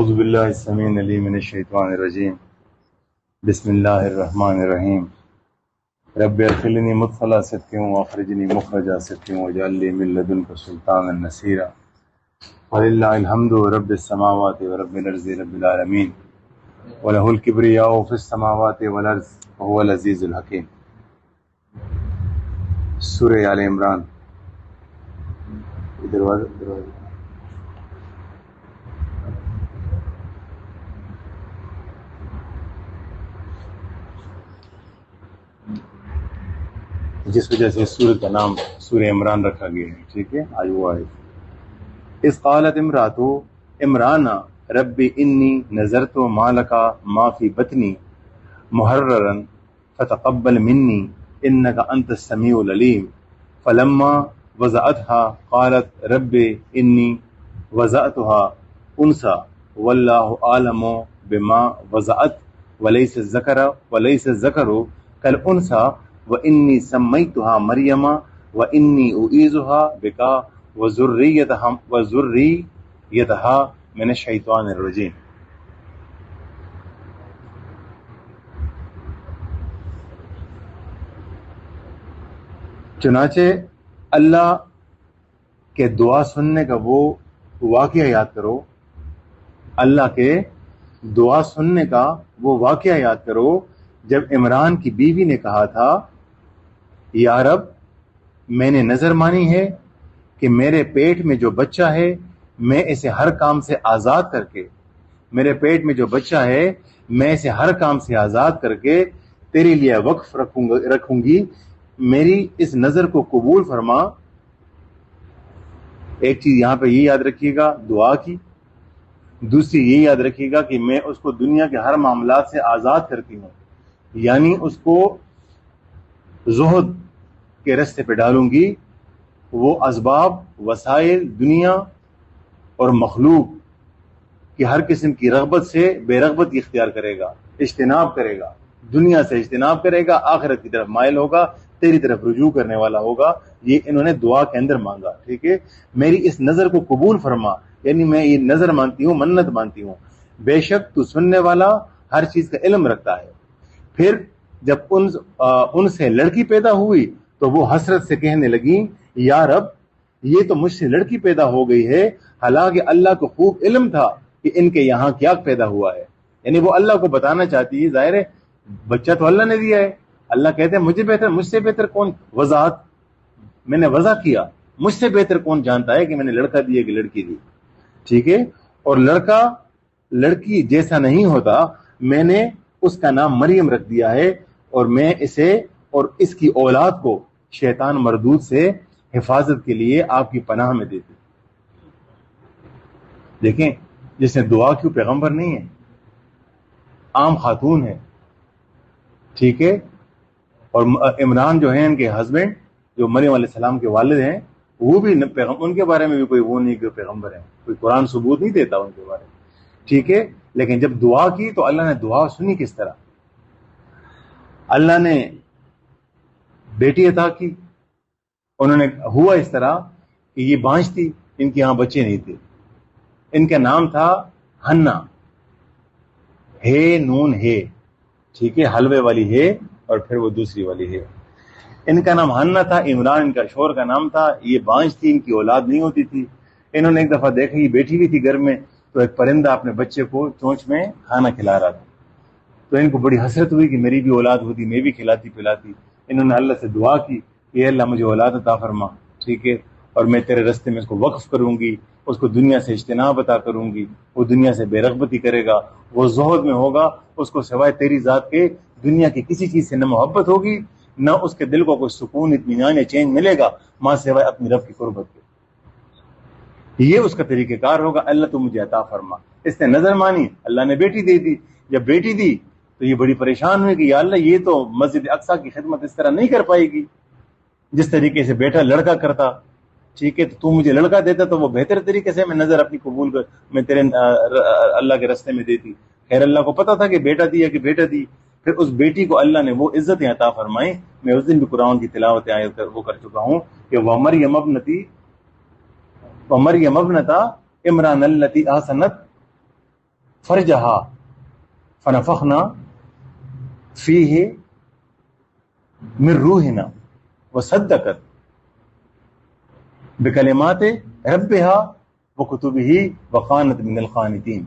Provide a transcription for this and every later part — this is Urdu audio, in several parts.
اعوذ باللہ السمیع العلیم من الشیطان الرجیم بسم اللہ الرحمن الرحیم رب ادخلنی مدخل صدق واخرجنی مخرج صدق واجعل لی من لدنک سلطانا نصیرا وللہ الحمد رب السماوات ورب الارض رب العالمین وله الکبریاء فی السماوات والارض وهو العزیز الحکیم۔ سورہ آل عمران۔ دروازہ جس وجہ سے سورت کا نام سورہ عمران رکھا گیا ہے، ٹھیک ہے۔ آج وہ آئے اس قالت امراتو عمران رب انی نظرت ما لک ما فی بطنی محررا فتقبل منی انک انت السمیع العلیم فلما وضعتها قالت رب انی وضعتها انثى واللہ اعلم بما وضعت وليس الذکر کالانثى وانی سمیتها مریم وانی اعیذها بک وذریتها من الشیطان الرجیم۔ چنانچہ اللہ کے دعا سننے کا وہ واقعہ یاد کرو، اللہ کے دعا سننے کا وہ واقعہ یاد کرو جب عمران کی بیوی نے کہا تھا، یا رب میں نے نظر مانی ہے کہ میرے پیٹ میں جو بچہ ہے میں اسے ہر کام سے آزاد کر کے تیرے لیے وقف رکھوں گی، میری اس نظر کو قبول فرما۔ ایک چیز یہاں پہ یہ یاد رکھیے گا دعا کی، دوسری یہ یاد رکھیے گا کہ میں اس کو دنیا کے ہر معاملات سے آزاد کرتی ہوں، یعنی اس کو زہد کے رستے پہ ڈالوں گی۔ وہ اسباب، وسائل، دنیا اور مخلوق کی ہر قسم کی رغبت سے بے رغبت اختیار کرے گا، اجتناب کرے گا، دنیا سے اجتناب کرے گا، آخرت کی طرف مائل ہوگا، تیری طرف رجوع کرنے والا ہوگا۔ یہ انہوں نے دعا کے اندر مانگا، ٹھیک ہے۔ میری اس نظر کو قبول فرما، یعنی میں یہ نظر مانتی ہوں، منت مانتی ہوں، بے شک تو سننے والا ہر چیز کا علم رکھتا ہے۔ پھر جب ان سے لڑکی پیدا ہوئی تو وہ حسرت سے کہنے لگی، یا رب یہ تو مجھ سے لڑکی پیدا ہو گئی ہے، حالانکہ اللہ کو خوب علم تھا کہ ان کے یہاں کیا پیدا ہوا ہے۔ یعنی وہ اللہ کو بتانا چاہتی ہے، ظاہر ہے بچہ تو اللہ نے دیا ہے، اللہ کہتے ہیں مجھ سے بہتر کون، وضاحت میں نے وضع کیا، مجھ سے بہتر کون جانتا ہے کہ میں نے لڑکا دیا کہ لڑکی دی، ٹھیک ہے۔ اور لڑکا لڑکی جیسا نہیں ہوتا، میں نے اس کا نام مریم رکھ دیا ہے، اور میں اسے اور اس کی اولاد کو شیطان مردود سے حفاظت کے لیے آپ کی پناہ میں دیتے۔ دیکھیں جس نے دعا کی پیغمبر نہیں ہے، عام خاتون ہے، ٹھیک ہے۔ اور عمران جو ہیں ان کے ہسبینڈ، جو مریم علیہ السلام کے والد ہیں، وہ بھی ان کے بارے میں بھی کوئی وہ نہیں کہ پیغمبر ہیں، کوئی قرآن ثبوت نہیں دیتا ان کے بارے میں، ٹھیک ہے۔ لیکن جب دعا کی تو اللہ نے دعا سنی کس طرح؟ اللہ نے بیٹی عطا کی، انہوں نے ہوا اس طرح کہ یہ بانجھ تھی، ان کے یہاں بچے نہیں تھے، ان کا نام تھا ہنا، ہے نون ہے، ٹھیک ہے، حلوے والی ہے اور پھر وہ دوسری والی ہے۔ ان کا نام ہنا تھا، عمران ان کا شوہر کا نام تھا۔ یہ بانجھ تھی، ان کی اولاد نہیں ہوتی تھی۔ انہوں نے ایک دفعہ دیکھا یہ بیٹھی ہوئی تھی گھر میں، تو ایک پرندہ اپنے بچے کو چونچ میں کھانا کھلا رہا تھا، تو ان کو بڑی حسرت ہوئی کہ میری بھی اولاد ہوتی، میں بھی کھلاتی پلاتی۔ انہوں نے اللہ سے دعا کی کہ اللہ مجھے اولاد عطا فرما، ٹھیک ہے، اور میں تیرے رستے میں اس کو وقف کروں گی، اس کو دنیا سے اجتناب عطا کروں گی، وہ دنیا سے بے رغبتی کرے گا، وہ زہد میں ہوگا، اس کو سوائے تیری ذات کے دنیا کی کسی چیز سے نہ محبت ہوگی، نہ اس کے دل کو کوئی سکون، اطمینان یا چین ملے گا ماں سوائے اپنی رب کی قربت کے۔ یہ اس کا طریقہ کار ہوگا، اللہ تو مجھے عطا فرما۔ اس نے نظر مانی، اللہ نے بیٹی دے دی۔ جب بیٹی دی تو یہ بڑی پریشان ہوئی کہ یا اللہ یہ تو مسجد اقصیٰ کی خدمت اس طرح نہیں کر پائے گی جس طریقے سے بیٹا لڑکا کرتا، ٹھیک ہے، تو مجھے لڑکا دیتا تو وہ بہتر طریقے سے میں نظر اپنی قبول کر میں تیرے اللہ کے راستے میں دیتی۔ خیر اللہ کو پتا تھا کہ بیٹا دیا کہ بیٹا دی، پھر اس بیٹی کو اللہ نے وہ عزت عطا فرمائی۔ میں اس دن بھی قرآن کی تلاوت وہ کر چکا ہوں کہ وَمَرْيَمَ ابْنَتَا عِمْرَانَ الَّتِي أَحْسَنَتْ فرجہا فنفخنا فیہ من روحنا وصدقت بکلمات ربہا وکتبہ وکانت من القانتین،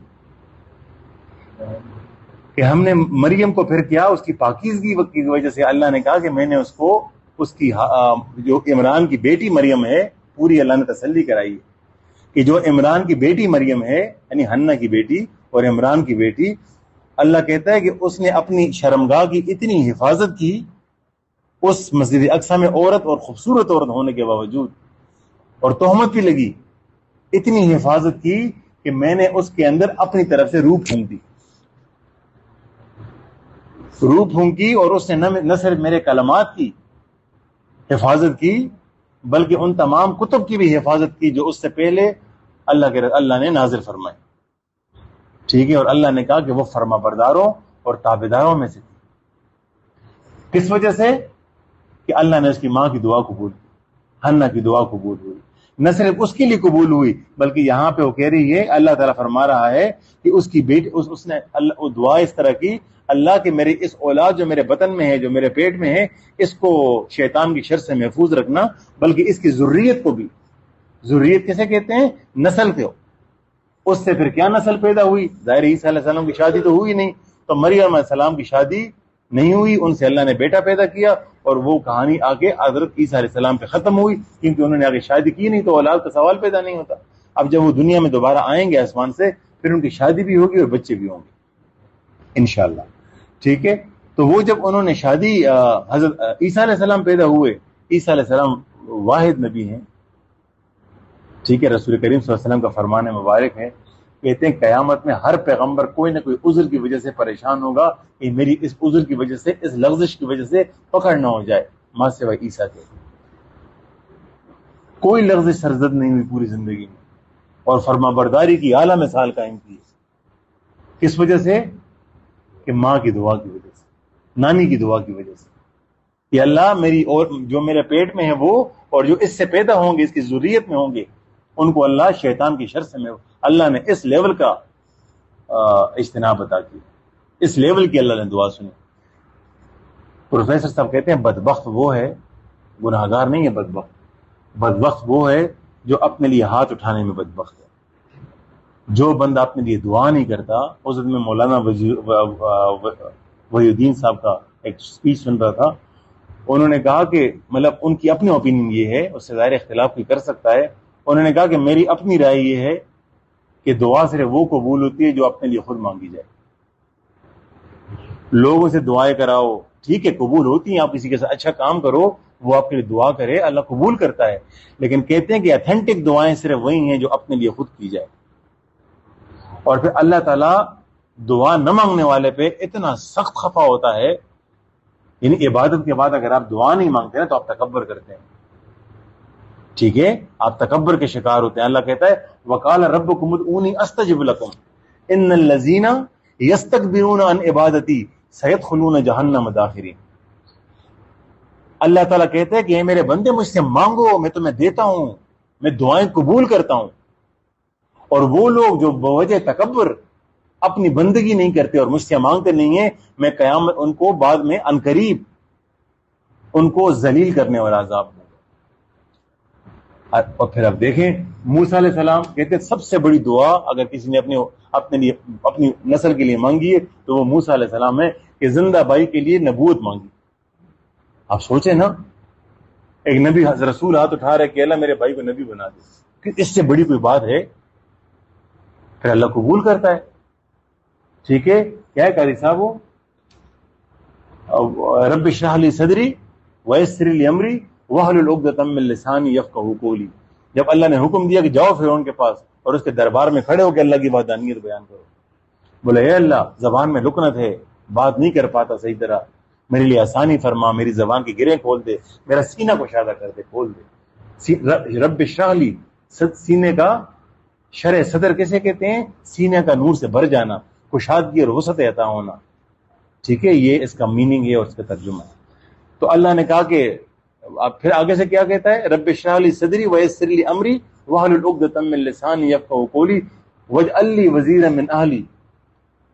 کہ ہم نے مریم کو پھر کیا اس کی پاکیزگی کی وجہ سے اللہ نے کہا کہ میں نے اس کو اس کی جو عمران کی بیٹی مریم ہے، پوری اللہ نے تسلی کرائی ہے کہ جو عمران کی بیٹی مریم ہے، یعنی حنہ کی بیٹی اور عمران کی بیٹی، اللہ کہتا ہے کہ اس نے اپنی شرمگاہ کی اتنی حفاظت کی اس مسجد اقصی میں عورت اور خوبصورت عورت ہونے کے باوجود، اور تہمت بھی لگی، اتنی حفاظت کی کہ میں نے اس کے اندر اپنی طرف سے روح پھونک دی، روح پھونکی، اور اس نے نہ صرف میرے کلمات کی حفاظت کی بلکہ ان تمام کتب کی بھی حفاظت کی جو اس سے پہلے اللہ نے نازل فرمائے، ٹھیک ہے، اور اللہ نے کہا کہ وہ فرما برداروں اور تابعداروں میں سے تھی۔ کس وجہ سے؟ کہ اللہ نے اس کی ماں کی دعا قبول کی، حنہ کی دعا قبول ہوئی، نہ صرف اس کے لیے قبول ہوئی بلکہ یہاں پہ وہ کہہ رہی ہے، اللہ تعالیٰ فرما رہا ہے کہ اس کی بیٹی اس نے وہ دعا اس طرح کی، اللہ کے میری اس اولاد جو میرے بطن میں ہے، جو میرے پیٹ میں ہے، اس کو شیطان کی شر سے محفوظ رکھنا، بلکہ اس کی ذریت کو بھی، ذریت کیسے کہتے ہیں؟ نسل کو، اس سے پھر کیا نسل پیدا ہوئی؟ ظاہر عیسیٰ علیہ السلام کی شادی تو ہوئی نہیں، تو مریم علیہ السلام کی شادی نہیں ہوئی، ان سے اللہ نے بیٹا پیدا کیا، اور وہ کہانی آگے حضرت عیسیٰ علیہ السلام پہ ختم ہوئی، کیونکہ انہوں نے آگے شادی کی نہیں تو اولاد کا سوال پیدا نہیں ہوتا۔ اب جب وہ دنیا میں دوبارہ آئیں گے آسمان سے، پھر ان کی شادی بھی ہوگی اور بچے بھی ہوں گے انشاءاللہ، ٹھیک ہے۔ تو وہ جب انہوں نے شادی، حضرت عیسیٰ علیہ السلام پیدا ہوئے، عیسیٰ علیہ السلام واحد نبی ہیں، ٹھیک ہے، رسول کریم صلی اللہ علیہ وسلم کا فرمان مبارک ہے، کہتے ہیں قیامت میں ہر پیغمبر کوئی نہ کوئی عذر کی وجہ سے پریشان ہوگا کہ میری اس عذر کی وجہ سے، اس لغزش کی وجہ سے پکڑ نہ ہو جائے، ماں سوائے عیسیٰ کے کوئی لغزش سرزد نہیں ہوئی پوری زندگی میں، اور فرما برداری کی اعلیٰ مثال قائم کی۔ کس وجہ سے؟ کہ ماں کی دعا کی وجہ سے، نانی کی دعا کی وجہ سے، کہ اللہ میری اور جو میرے پیٹ میں ہے وہ، اور جو اس سے پیدا ہوں گے، اس کی ذریت میں ہوں گے، ان کو اللہ شیطان کی شر سے میں اللہ نے اس لیول کا اجتناب عطا کی، اس لیول کی اللہ نے دعا سنی۔ پروفیسر صاحب کہتے ہیں بدبخت وہ ہے، گناہگار نہیں ہے بدبخت، بدبخت وہ ہے جو اپنے لیے ہاتھ اٹھانے میں بدبخت ہے۔ جو بندہ اپنے لیے دعا نہیں کرتا، اس دن میں مولانا وحی الدین صاحب کا ایک سپیچ سن رہا تھا، انہوں نے کہا کہ مطلب ان کی اپنی اوپینین یہ ہے، اس سے ظاہر اختلاف کوئی کر سکتا ہے، انہوں نے کہا کہ میری اپنی رائے یہ ہے کہ دعا صرف وہ قبول ہوتی ہے جو اپنے لیے خود مانگی جائے۔ لوگوں سے دعائیں کراؤ، ٹھیک ہے قبول ہوتی ہیں، آپ کسی کے ساتھ اچھا کام کرو، وہ آپ کے لیے دعا کرے، اللہ قبول کرتا ہے، لیکن کہتے ہیں کہ اتھینٹک دعائیں صرف وہی ہیں جو اپنے لیے خود کی جائے۔ اور پھر اللہ تعالیٰ دعا نہ مانگنے والے پہ اتنا سخت خفا ہوتا ہے، یعنی عبادت کے بعد اگر آپ دعا نہیں مانگتے ہیں تو آپ تکبر کرتے ہیں، ٹھیک ہے، آپ تکبر کے شکار ہوتے ہیں۔ اللہ کہتا ہے وَقَالَ رَبُّكُمُ ادْعُونِي أَسْتَجِبْ لَكُمْ إِنَّ الَّذِينَ يَسْتَكْبِرُونَ عَنْ عِبَادَتِي سَيَدْخُلُونَ جَهَنَّمَ دَاخِرِينَ۔ اللہ تعالیٰ کہتا ہے کہ اے میرے بندے مجھ سے مانگو، میں تمہیں دیتا ہوں، میں دعائیں قبول کرتا ہوں، اور وہ لوگ جو بوجہ تکبر اپنی بندگی نہیں کرتے اور مجھ سے مانگتے نہیں ہیں، میں قیامت ان کو بعد میں عنقریب ان کو ذلیل کرنے والا عذاب دوں۔ اور پھر اب دیکھیں موسیٰ علیہ السلام کہتے ہیں سب سے بڑی دعا اگر کسی نے اپنے لیے اپنی نسل کے لیے مانگی ہے تو وہ موسیٰ علیہ السلام ہے کہ زندہ بھائی کے لیے نبوت مانگی۔ آپ سوچیں نا، ایک نبی رسول ہاتھ اٹھا رہے کہ اللہ میرے بھائی کو نبی بنا دے، کہ اس سے بڑی کوئی بات ہے؟ پھر اللہ قبول کرتا ہے، ٹھیک ہے۔ کیا ہے قاری صاحب وہ رب اشرح لی صدری ویسر لی امری واحلل عقدۃ من لسانی یفقہوا قولی، جب اللہ نے حکم دیا کہ جاؤ فرعون کے پاس اور اس کے دربار میں کھڑے ہو کے اللہ کی وحدانیت بیان کرو، بولے اے اللہ زبان میں لکنت ہے، بات نہیں کر پاتا صحیح طرح، میرے لیے آسانی فرما، میری زبان کی گرہیں کھول دے، میرا سینہ کشادہ کر دے، کھول دے۔ رب اشرح لی، سینے کا شرح صدر کیسے کہتے ہیں؟ سینے کا نور سے بھر جانا، کشادگی اور وسعت عطا ہونا، ٹھیک ہے، یہ اس کا میننگ ہے اور اس کا ترجمہ ہے۔ تو اللہ نے کہا کہ اب پھر آگے سے کیا کہتا ہے؟ رب اشرح لی صدری ویسر لی امری واحلل عقدۃ من لسانی یفقہوا قولی واجعل لی وزیرا من اہلی،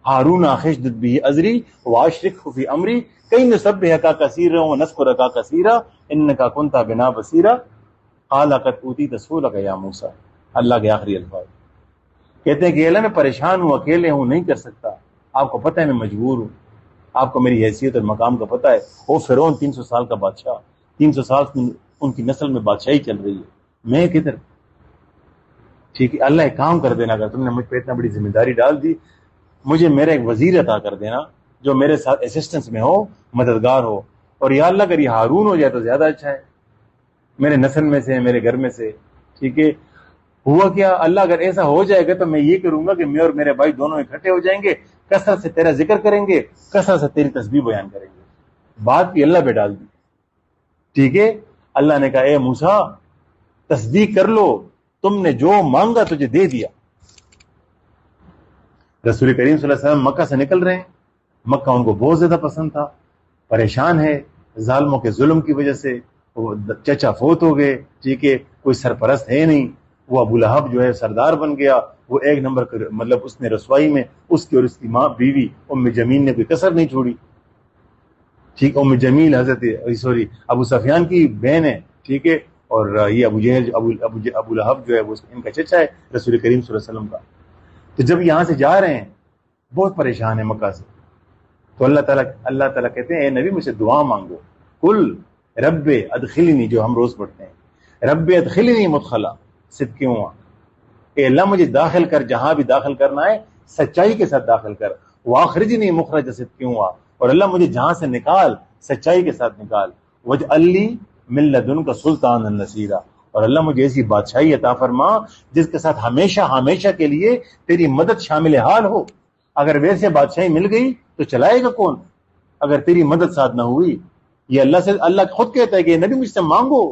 ہارون اخشدد بھی ازری واشرکہ فی امری کئی نسبحک کثیرا ونذکرک کثیرا انک کنت بنا بصیرا قال قد اوتیت سؤلک یا موسیٰ. اللہ کے آخری الفاظ کہتے ہیں کہ اللہ میں پریشان ہوں، اکیلے ہوں، نہیں کر سکتا، آپ کو پتہ ہے میں مجبور ہوں، آپ کو میری حیثیت اور مقام کا پتہ ہے. وہ فرعون 300 سال کا بادشاہ، 300 سال ان کی نسل میں بادشاہی چل رہی ہے، میں کدھر. ٹھیک ہے، اللہ ایک کام کر دینا، اگر تم نے مجھ پہ اتنا بڑی ذمہ داری ڈال دی، مجھے میرا ایک وزیر عطا کر دینا جو میرے ساتھ اسسٹنس میں ہو، مددگار ہو. اور یا اللہ اگر یہ ہارون ہو جائے تو زیادہ اچھا ہے، میرے نسل میں سے، میرے گھر میں سے. ٹھیک ہے، ہوا کیا، اللہ اگر ایسا ہو جائے گا تو میں یہ کروں گا کہ میں اور میرے بھائی دونوں اکٹھے ہو جائیں گے، کثرت سے تیرا ذکر کریں گے، کثرت سے تیری تسبیح بیان کریں گے. بات بھی اللہ پہ ڈال دی. ٹھیک ہے، اللہ نے کہا اے موسیٰ تصدیق کر لو، تم نے جو مانگا تجھے دے دیا. رسول کریم صلی اللہ علیہ وسلم مکہ سے نکل رہے ہیں، مکہ ان کو بہت زیادہ پسند تھا، پریشان ہے ظالموں کے ظلم کی وجہ سے. وہ چچا فوت ہو گئے، ٹھیک ہے، کوئی سرپرست ہے نہیں، وہ ابو لہب جو ہے سردار بن گیا، وہ ایک نمبر مطلب اس نے رسوائی میں اس کی اور اس کی ماں بیوی ام جمیل نے کوئی کسر نہیں چھوڑی. ٹھیک، ام جمیل حضرت ابو سفیان کی بہن ہے، ٹھیک ہے، اور یہ ابو جہل ابو لہب جو ہے وہ ان کا چچا ہے رسول کریم صلی اللہ علیہ وسلم کا. تو جب یہاں سے جا رہے ہیں بہت پریشان ہے مکہ سے، تو اللہ تعالیٰ کہتے ہیں اے نبی مجھ سے دعا مانگو. کل رب ادخلنی، جو ہم روز پڑھتے ہیں، رب ادخلنی مدخلا صدقوں، اے اللہ مجھے داخل کر، جہاں بھی داخل کرنا ہے سچائی کے ساتھ داخل کر. واخرجنی مخرج صدقوں، اور اللہ مجھے جہاں سے نکال سچائی کے ساتھ نکال. واجعل لی من لدنک سلطانا نصیرا، اور اللہ مجھے ایسی بادشاہی عطا فرما جس کے ساتھ ہمیشہ ہمیشہ کے لیے تیری مدد شامل حال ہو. اگر ویسے بادشاہی مل گئی تو چلائے گا کون اگر تیری مدد ساتھ نہ ہوئی. یہ اللہ خود کہتا ہے کہ نبی مجھ سے مانگو.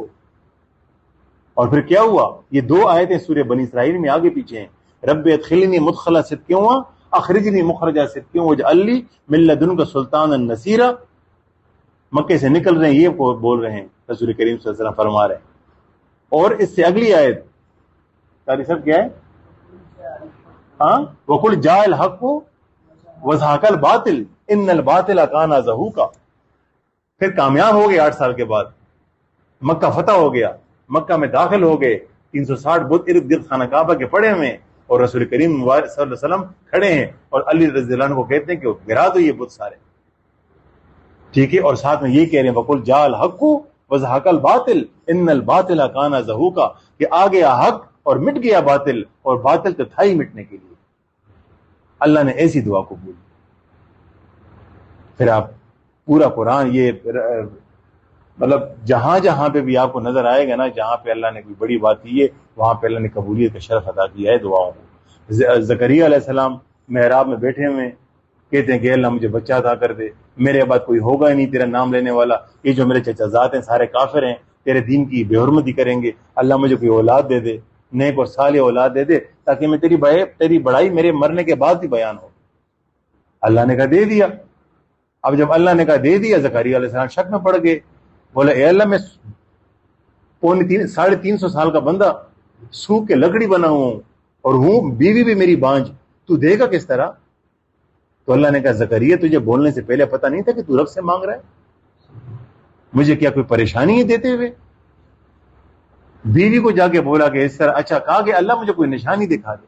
اور پھر کیا ہوا، یہ دو آیتیں سورہ بنی اسرائیل میں آگے پیچھے ہیں. رب ادخلنی مدخل صدقوں اخرجنی مخرج صدقوں واجعل لی من لدنک سلطانا نصیرا. مکے سے نکل رہے ہیں، یہ بول رہے ہیں، رسول کریم صلی اللہ علیہ وسلم فرما رہے ہیں. اور اس سے اگلی آیت قاری صاحب کیا ہے، ہاں وقل جاء الحق وزهق الباطل ان الباطل کان زہوقا. پھر کامیاب ہو گئے 8 سال کے بعد، مکہ فتح ہو گیا، مکہ میں داخل ہو گئے، 360 بت ارد گرد خانہ کعبہ کے پڑے ہوئے ہیں، اور رسول کریم صلی اللہ علیہ وسلم کھڑے ہیں، اور علی رضی اللہ عنہ کو کہتے ہیں کہ گرا دو یہ بت سارے. ٹھیک ہے، اور ساتھ میں یہ کہہ رہے ہیں وقل جاء الحق وزهق الباطل ان الباطل کان زہوقا، کہ آ گیا حق اور مٹ گیا باطل، اور باطل تو تھا ہی مٹنے کے لیے. اللہ نے ایسی دعا قبول. پھر آپ پورا قرآن یہ مطلب جہاں جہاں پہ بھی آپ کو نظر آئے گا نا، جہاں پہ اللہ نے کوئی بڑی بات کی ہے وہاں پہ اللہ نے قبولیت کا شرف عطا کیا ہے دعاؤں کو. زکریا علیہ السلام محراب میں بیٹھے ہوئے کہتے ہیں کہ اللہ مجھے بچہ عطا کر دے، میرے بعد کوئی ہوگا ہی نہیں تیرا نام لینے والا، یہ جو میرے چچا زاد ہیں سارے کافر ہیں، تیرے دین کی بے حرمتی کریں گے، اللہ مجھے کوئی اولاد دے دے، نیک اور صالح اولاد دے دے، تاکہ میں تیری بڑائی میرے مرنے کے بعد ہی بیان ہو. اللہ نے کہا دے دیا. اب جب اللہ نے کہا دے دیا، زکریا علیہ السلام شک میں پڑ گئے، بولے اے اللہ میں 350 سال کا بندہ سوکھ کے لکڑی بنا ہوں اور ہوں بیوی بھی میری بانج، تو دے گا کس طرح؟ تو اللہ نے کہا زکریا تجھے بولنے سے پہلے پتہ نہیں تھا کہ تو رب سے مانگ رہا ہے؟ مجھے کیا کوئی پریشانی ہے دیتے ہوئے؟ بیوی کو جا کے بولا کہ اس طرح، اچھا کہا کہ اللہ مجھے کوئی نشانی دکھا دے.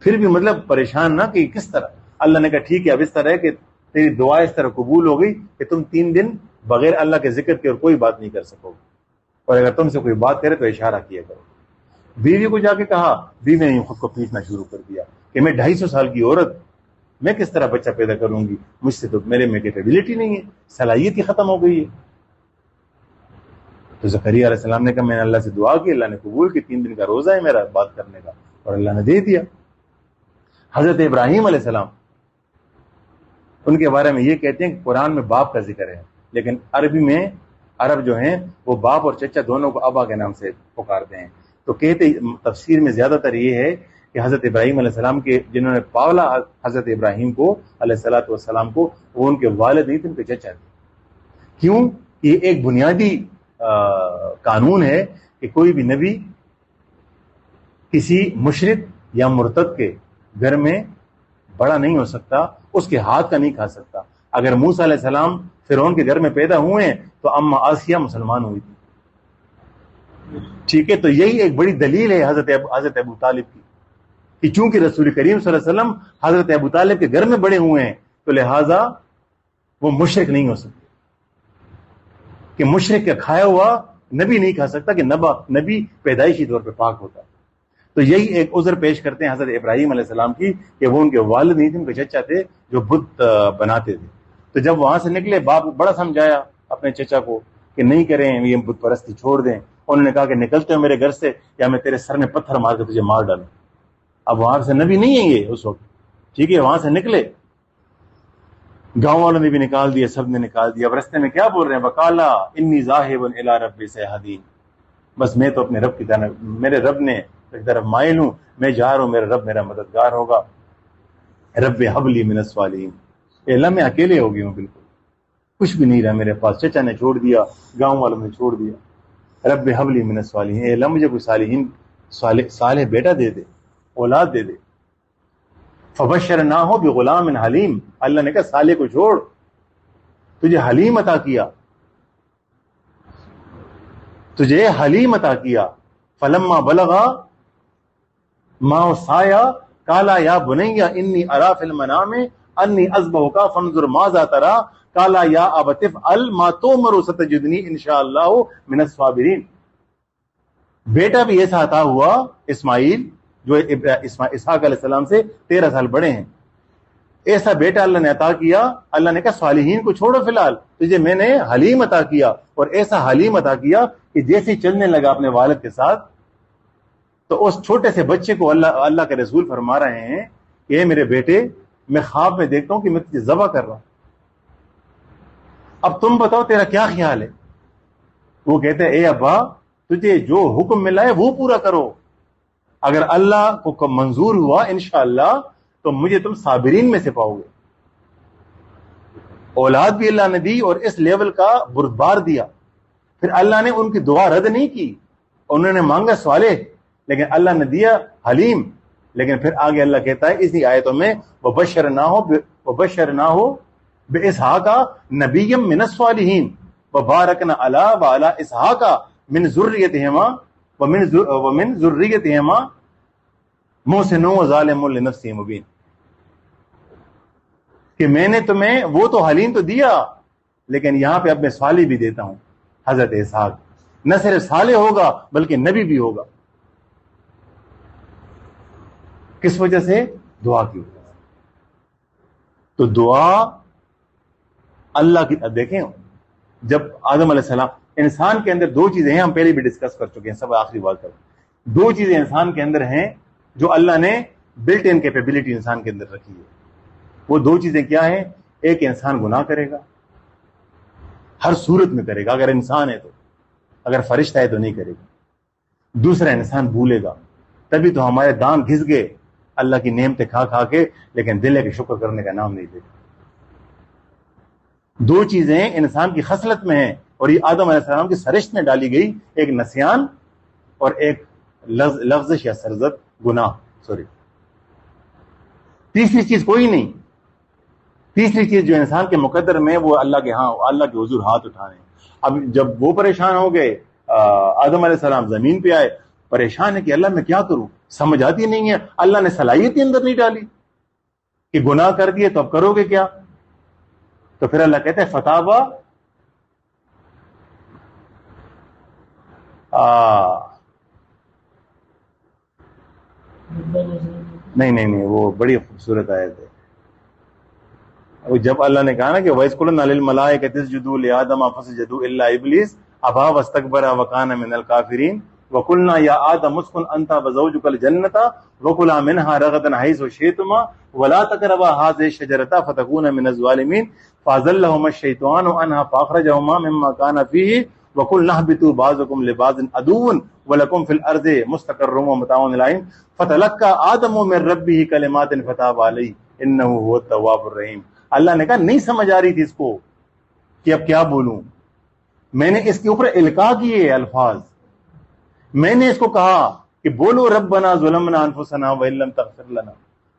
پھر بھی مطلب پریشان نہ کہ کس طرح. اللہ نے کہا ٹھیک ہے، اب اس طرح ہے کہ تیری دعا اس طرح قبول ہو گئی کہ تم 3 دن بغیر اللہ کے ذکر کے اور کوئی بات نہیں کر سکو گے، اور اگر تم سے کوئی بات کرے تو اشارہ کیا کرو. بیوی کو جا کے کہا، بیوی نے خود کو پیٹنا شروع کر دیا کہ میں 250 سال کی عورت، میں کس طرح بچہ پیدا کروں گی، مجھ سے تو میرے میں کیپیبلٹی نہیں ہے، صلاحیت ہی ختم ہو گئی ہے. تو زکریا علیہ السلام نے کہا میں نے اللہ سے دعا کی، اللہ نے قبول کی، 3 دن کا روزہ ہے میرا بات کرنے کا، اور اللہ نے دے دیا. حضرت ابراہیم علیہ السلام، ان کے بارے میں یہ کہتے ہیں کہ قرآن میں باپ کا ذکر ہے، لیکن عربی میں عرب جو ہیں وہ باپ اور چچا دونوں کو ابا کے نام سے پکارتے ہیں. تو کہتے تفسیر میں زیادہ تر یہ ہے کہ حضرت ابراہیم علیہ السلام کے جنہوں نے پالا حضرت ابراہیم کو علیہ الصلوۃ والسلام کو، وہ ان کے والد نہیں تھے، ان کے چچا تھے. کیوں؟ یہ ایک بنیادی قانون ہے کہ کوئی بھی نبی کسی مشرک یا مرتد کے گھر میں بڑا نہیں ہو سکتا، اس کے ہاتھ کا نہیں کھا سکتا۔ اگر موسیٰ علیہ السلام فرعون کے گھر میں پیدا ہوئے ہیں تو اما آسیہ مسلمان ہوئی تھی، ٹھیک ہے؟ تو یہی ایک بڑی دلیل ہے حضرت ابو طالب کی کہ چونکہ رسول کریم صلی اللہ علیہ وسلم حضرت ابو طالب کے گھر میں بڑے ہوئے ہیں تو لہٰذا وہ مشرک نہیں ہو سکتے، کہ مشرک کا کھایا ہوا نبی نہیں کھا سکتا، کہ نبی پیدائشی طور پہ پاک ہوتا ہے۔ تو یہی ایک عذر پیش کرتے ہیں حضرت ابراہیم علیہ السلام کی کہ وہ ان کے والد نہیں تھے، ان کے چچا تھے جو بت بناتے تھے۔ تو جب وہاں سے نکلے، باپ بڑا سمجھایا اپنے چچا کو کہ نہیں کریں، یہ بت پرستی چھوڑ دیں۔ انہوں نے کہا کہ نکلتے ہو میرے گھر سے یا میں تیرے سر میں پتھر مار کے تجھے مار ڈالوں۔ اب وہاں سے نبی نہیں ہیں یہ اس وقت، ٹھیک ہے؟ وہاں سے نکلے، گاؤں والوں نے بھی نکال دیا، سب نے نکال دیا۔ اب رستے میں کیا بول رہے ہیں؟ وقالا انی ذاہب الی ربی سیہدین، بس میں تو اپنے رب کی طرف، میرے رب نے ایک طرف مائل ہوں، میں جا رہا ہوں، میرا رب میرا مددگار ہوگا۔ رب حب لی من الصالحین، اے اللہ میں اکیلے ہو گیا ہوں، بالکل کچھ بھی نہیں رہا میرے پاس، چچا نے چھوڑ دیا، گاؤں والوں نے چھوڑ دیا۔ رب حب لی من الصالحین، اے اللہ مجھے کوئی صالح بیٹا دے دے، اولاد دے دے۔ فبشرناہ بغلام حلیم، اللہ نے کہا صالح کو چھوڑ، تجھے حلیم عطا کیا، تجھے حلیم عطا کیا۔ فلما بلغا ما سایا قالا یا بنی انی ارا فی المنام انی اذبحک فانظر ماذا تری قالا یا ابت افعل ما تؤمر ستجدنی ان شاء اللہ من الصابرین۔ بیٹا بھی ایسا عطا ہوا، اسماعیل جو اسحاق علیہ السلام سے 13 سال بڑے ہیں، ایسا بیٹا اللہ نے عطا کیا۔ اللہ نے کہا صالحین کو چھوڑو فی الحال، تجھے میں نے حلیم عطا کیا، اور ایسا حلیم عطا کیا کہ جیسے چلنے لگا اپنے والد کے ساتھ تو اس چھوٹے سے بچے کو اللہ کے رسول فرما رہے ہیں کہ اے میرے بیٹے، میں خواب میں دیکھتا ہوں کہ میں تجھے ذبح کر رہا ہوں، اب تم بتاؤ تیرا کیا خیال ہے؟ وہ کہتے ہیں اے ابا، تجھے جو حکم ملا ہے وہ پورا کرو، اگر اللہ کو منظور ہوا انشاءاللہ تو مجھے تم صابرین میں سے پاؤ گے۔ اولاد بھی اللہ نے دی اور اس لیول کا بردبار دیا۔ پھر اللہ نے ان کی دعا رد نہیں کی، انہوں نے مانگا صالح لیکن اللہ نے دیا حلیم۔ لیکن پھر آگے اللہ کہتا ہے اسی آیتوں میں وبشرناہ باسحاق نبیا من الصالحین وبارکنا علی وعلی اسحاق من ذریتہما ومن ذریتہما محسن وظالم لنفسہ مبین، کہ میں نے تمہیں وہ تو حلیم تو دیا لیکن یہاں پہ اب میں صالح بھی دیتا ہوں۔ حضرت اسحاق نہ صرف صالح ہوگا بلکہ نبی بھی ہوگا، کس وجہ سے؟ دعا کی وجہ سے۔ تو دعا اللہ کی، دیکھیں جب آدم علیہ السلام، انسان کے اندر دو چیزیں ہیں، ہم پہلے بھی ڈسکس کر چکے ہیں، سب آخری بات کر، دو چیزیں انسان کے اندر ہیں جو اللہ نے بلٹ ان کیپیبلٹی انسان کے اندر رکھی ہے۔ وہ دو چیزیں کیا ہیں؟ ایک، انسان گناہ کرے گا، ہر صورت میں کرے گا، اگر انسان ہے تو، اگر فرشتہ ہے تو نہیں کرے گا۔ دوسرا، انسان بھولے گا، تبھی تو ہمارے دانت گھس گئے اللہ کی نعمتیں کھا کھا کے، لیکن دل ہے کہ شکر کرنے کا نام نہیں دیتے۔ دو چیزیں انسان کی خصلت میں ہیں اور یہ آدم علیہ السلام کی سرشت میں ڈالی گئی، ایک نسیان اور ایک لفظش یا سرزد گناہ، تیسری چیز کوئی نہیں۔ تیسری چیز جو انسان کے مقدر میں، وہ اللہ کے حضور ہاتھ اٹھانے۔ اب جب وہ پریشان ہو گئے، آدم علیہ السلام زمین پہ آئے، پریشان ہے کہ اللہ میں کیا کروں، سمجھ آتی نہیں ہے، اللہ نے صلاحیت ہی اندر نہیں ڈالی کہ گناہ کر دیے تو اب کرو گے کیا؟ تو پھر اللہ کہتے ہیں فتابا نہیں وہ بڑی خوبصورت آیت ہے۔ جب اللہ نے کہا نا کہ وَإِذْ قُلْنَا لِلْمَلَائِكَةِ اسْجُدُوا لِآدَمَ فَسَجَدُوا إِلَّا إِبْلِيسَ أَبَى وَاسْتَكْبَرَ وَكَانَ مِنَ الْكَافِرِينَ وَقُلْنَا يَا آدَمُ اسْكُنْ أَنْتَ وَزَوْجُكَ الْجَنَّةَ وَكُلَا مِنْهَا رَغَدًا حَيْثُ شِئْتُمَا وَلَا تَقْرَبَا هَٰذِهِ الشَّجَرَةَ فَتَكُونَا مِنَ الظَّالِمِينَ فَأَزَلَّهُمَا الشَّيْطَانُ عَنْهَا فَأَخْرَجَهُمَا مِمَّا كَانَا فِيهِ وَقُلْنَا اهْبِطُوا بَعْضُكُمْ لِبَعْضٍ عَدُوٌّ وَلَكُمْ فِي الْأَرْضِ مُسْتَقَرٌّ وَمَتَاعٌ إِلَىٰ حِينٍ فَتَلَقَّىٰ آدَمُ مِن رَّبِّهِ كَلِمَاتٍ فَتَابَ عَلَيْهِ إِنَّهُ هُوَ التَّوَّابُ الرَّحِيمُ۔ اللہ نے کہا نہیں سمجھ آ رہی تھی اس کو کہ اب کیا بولوں، میں نے اس کے اوپر القاء کیے الفاظ، میں نے اس کو کہا کہ بولو ربنا ظلمنا انفسنا وان لم تغفر لنا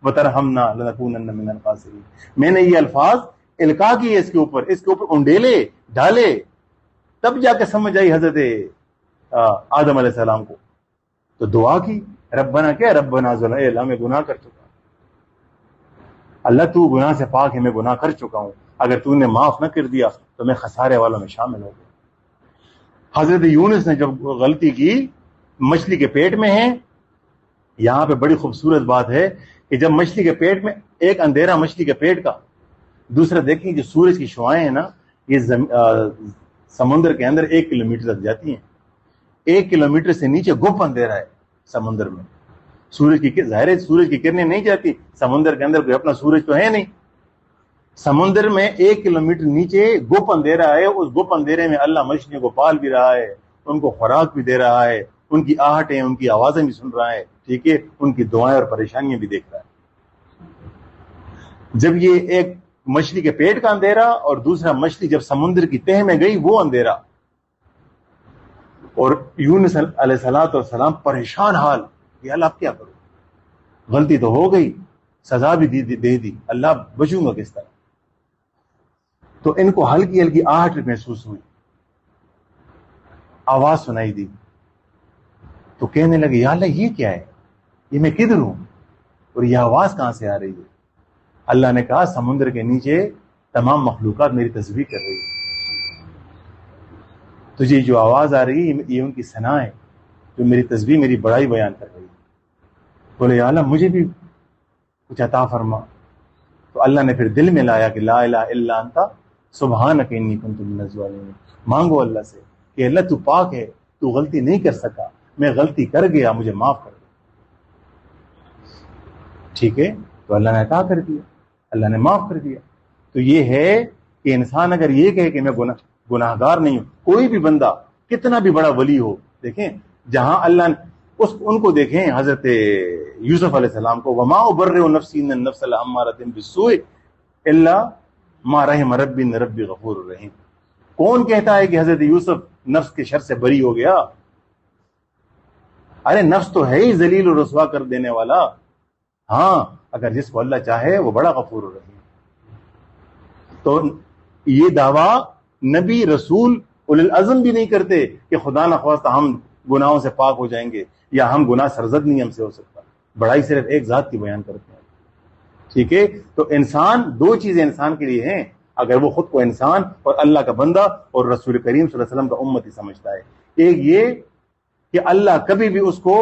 وترحمنا لنکونن من الخاسرین. میں نے یہ الفاظ القاء کیے اس کے اوپر انڈیلے ڈالے، تب جا کے سمجھ آئی حضرت آدم علیہ السلام کو. تو دعا کی، ربنا کیا، ربنا ظلمنا، اے اللہ میں گناہ کر چکا، اللہ تو گناہ سے پاک ہے، میں گناہ کر چکا ہوں، اگر تو نے معاف نہ کر دیا تو میں خسارے والوں میں شامل ہو گیا. حضرت یونس نے جب غلطی کی، مچھلی کے پیٹ میں ہیں. یہاں پہ بڑی خوبصورت بات ہے کہ جب مچھلی کے پیٹ میں، ایک اندھیرا مچھلی کے پیٹ کا، دوسرا دیکھیں جو سورج کی شعاعیں ہیں نا، یہ سمندر کے اندر 1 کلومیٹر تک جاتی ہیں. 1 کلومیٹر سے نیچے گپ اندھیرا ہے سمندر میں. سورج کی ظاہر ہے سورج کی کرنیں نہیں جاتی سمندر کے اندر، کوئی اپنا سورج تو ہے نہیں. سمندر میں 1 کلومیٹر نیچے گپ اندھیرا ہے. اس گپ اندھیرے میں اللہ مچھلیوں کو پال بھی رہا ہے، ان کو خوراک بھی دے رہا ہے، ان کی آہٹیں، ان کی آوازیں بھی سن رہا ہے، ٹھیک ہے، ان کی دعائیں اور پریشانیاں بھی دیکھ رہا ہے. جب یہ ایک مچھلی کے پیٹ کا اندھیرا اور دوسرا مچھلی جب سمندر کی تہ میں گئی وہ اندھیرا، اور یونس علیہ السلام پریشان حال کہ اللہ اب کیا کروں، غلطی تو ہو گئی، سزا بھی دے دی، اللہ بچوں گا کس طرح. تو ان کو ہلکی ہلکی آہٹ محسوس ہوئی، آواز سنائی دی، تو کہنے لگے یا اللہ یہ کیا ہے، یہ میں کدھر ہوں اور یہ آواز کہاں سے آ رہی ہے. اللہ نے کہا سمندر کے نیچے تمام مخلوقات میری تسبیح کر رہی ہے، تجھے جو آواز آ رہی ہے یہ ان کی ثنا ہے جو میری تسبیح، میری بڑائی بیان کر رہی ہے. بولے یا اللہ مجھے بھی کچھ عطا فرما. تو اللہ نے پھر دل میں لایا کہ لا الہ الا انت سبحانک انی کنت من الظالمین. مانگو اللہ سے کہ اللہ تو پاک ہے، تو غلطی نہیں کر سکا، میں غلطی کر گیا، مجھے معاف کر دے. ٹھیک ہے، تو اللہ نے عطا کر دیا، اللہ نے معاف کر دیا. تو یہ ہے کہ انسان اگر یہ کہے کہ میں گناہگار نہیں ہوں، کوئی بھی بندہ کتنا بھی بڑا ولی ہو، دیکھیں جہاں اللہ نے ان کو دیکھیں، حضرت یوسف علیہ السلام کو، وما ابرئ نفسی ان النفس لامارۃ بالسوء الا ما رحم ربی ان ربی غفور الرحیم. کون کہتا ہے کہ حضرت یوسف نفس کے شر سے بری ہو گیا؟ ارے نفس تو ہے ہی ذلیل و رسوا کر دینے والا. ہاں اگر جس کو اللہ چاہے وہ بڑا غفور الرحیم. تو یہ دعویٰ نبی رسول اولو العزم بھی نہیں کرتے کہ خدا نخواستہ ہم گناہوں سے پاک ہو جائیں گے یا ہم گناہ سرزد نہیں ہم سے ہو سکتا. بڑائی صرف ایک ذات کی بیان کرتے ہیں. ٹھیک ہے، تو انسان، دو چیزیں انسان کے لیے ہیں اگر وہ خود کو انسان اور اللہ کا بندہ اور رسول کریم صلی اللہ علیہ وسلم کا امتی سمجھتا ہے. ایک یہ کہ اللہ کبھی بھی اس کو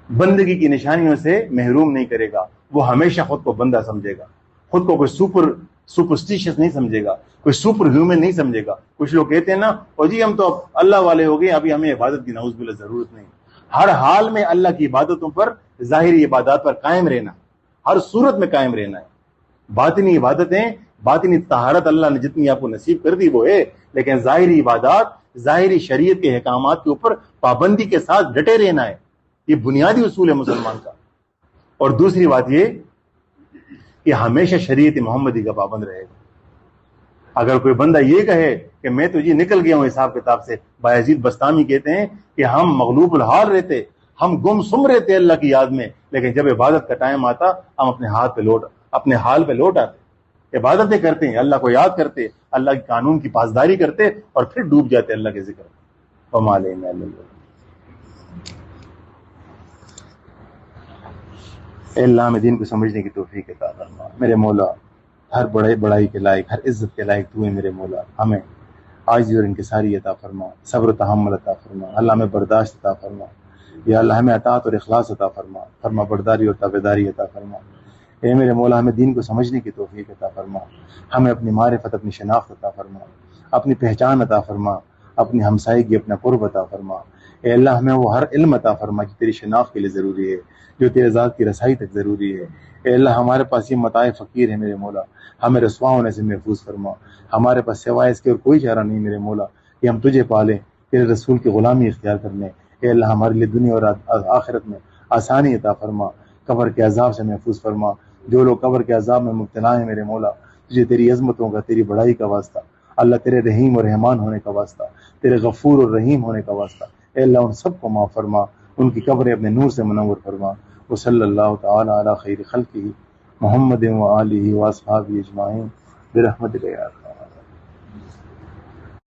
بندگی کی نشانیوں سے محروم نہیں کرے گا، وہ ہمیشہ خود کو بندہ سمجھے گا، خود کو کوئی سپرسٹیشس نہیں سمجھے گا، کوئی سپر ہیومن نہیں سمجھے گا. کچھ لوگ کہتے ہیں نا اور جی ہم تو اب اللہ والے ہو گئے، ابھی ہمیں عبادت کی نعوذ باللہ ضرورت نہیں. ہر حال میں اللہ کی عبادتوں پر، ظاہری عبادات پر قائم رہنا، ہر صورت میں قائم رہنا ہے. باطنی عبادتیں، باطنی طہارت اللہ نے جتنی آپ کو نصیب کر دی وہ ہے، لیکن ظاہری عبادات، ظاہری شریعت کے احکامات کے اوپر پابندی کے ساتھ ڈٹے رہنا ہے. یہ بنیادی اصول ہے مسلمان کا. اور دوسری بات یہ کہ ہمیشہ شریعت محمدی کا پابند رہے گا. اگر کوئی بندہ یہ کہے کہ میں تو جی نکل گیا ہوں حساب کتاب سے، بایزید بستامی کہتے ہیں کہ ہم مغلوب الحال رہتے، ہم گم سم رہتے اللہ کی یاد میں، لیکن جب عبادت کا ٹائم آتا ہم اپنے حال پہ لوٹ آتے، عبادتیں کرتے ہیں، اللہ کو یاد کرتے، اللہ کے قانون کی پاسداری کرتے، اور پھر ڈوب جاتے اللہ کے ذکر میں. وما علینا الا البلاغ. اے اللہ ہمیں دین کو سمجھنے کی توفیق عطا فرما. میرے مولا ہر بڑائی کے لائق، ہر عزت کے لائق تو ہے میرے مولا. ہمیں عاجزی اور انکساری عطا فرما، صبر و تحمل عطا فرما. اللہ ہمیں برداشت عطا فرما. یا اللہ ہمیں اطاعت اور اخلاص عطا فرما، فرما برداری اور تابعداری عطا فرما. اے میرے مولا ہمیں دین کو سمجھنے کی توفیق عطا فرما. ہمیں اپنی معرفت، اپنی شناخت عطا فرما، اپنی پہچان عطا فرما، اپنی ہمسائیگی، اپنا قرب عطا فرما. اے اللہ ہمیں وہ ہر علم عطا فرما جو تیری شناخت کے لیے ضروری ہے، جو تیرے ذات کی رسائی تک ضروری ہے. اے اللہ ہمارے پاس یہ متاع فقیر ہے میرے مولا، ہمیں رسوا ہونے سے محفوظ فرما. ہمارے پاس سوائے اس کے اور کوئی چارہ نہیں میرے مولا کہ ہم تجھے پالیں، تیرے رسول کی غلامی اختیار کرنے. اے اللہ ہمارے لیے دنیا اور آخرت میں آسانی عطا فرما، قبر کے عذاب سے محفوظ فرما. جو لوگ قبر کے عذاب میں مبتلا ہیں میرے مولا، تجھے تیری عظمتوں کا، تیری بڑائی کا واسطہ، اللہ تیرے رحیم اور رحمان ہونے کا واسطہ، تیرے غفور اور رحیم ہونے کا واسطہ، اے اللہ ان سب کو معاف فرما، ان کی قبریں اپنے نور سے منور فرما، وصلی اللہ تعالی علی خیر خلقہ محمد و آلہ و اصحابہ اجمعین برحمتک یا